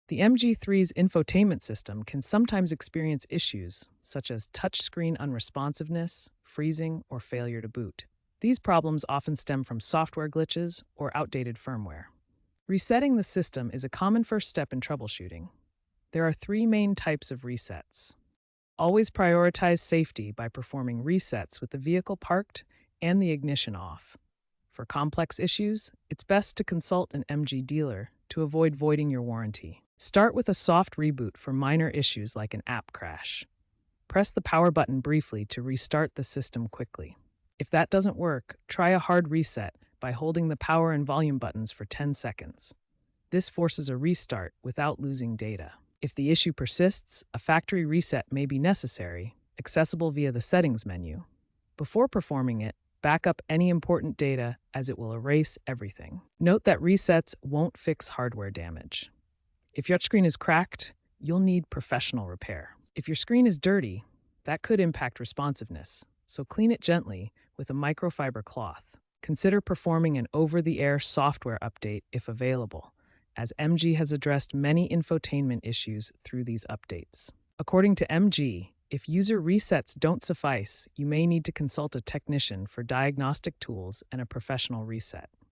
The MG3's infotainment system can sometimes experience issues such as touchscreen unresponsiveness, freezing, or failure to boot. These problems often stem from software glitches or outdated firmware. Resetting the system is a common first step in troubleshooting. There are three main types of resets. Always prioritize safety by performing resets with the vehicle parked and the ignition off. For complex issues, it's best to consult an MG dealer to avoid voiding your warranty. Start with a soft reboot for minor issues like an app crash. Press the power button briefly to restart the system quickly. If that doesn't work, try a hard reset by holding the power and volume buttons for 10 seconds. This forces a restart without losing data. If the issue persists, a factory reset may be necessary, accessible via the settings menu. Before performing it, back up any important data as it will erase everything. Note that resets won't fix hardware damage. If your touchscreen is cracked, you'll need professional repair. If your screen is dirty, that could impact responsiveness, so clean it gently with a microfiber cloth. Consider performing an over-the-air software update if available, as MG has addressed many infotainment issues through these updates. According to MG, if user resets don't suffice, you may need to consult a technician for diagnostic tools and a professional reset.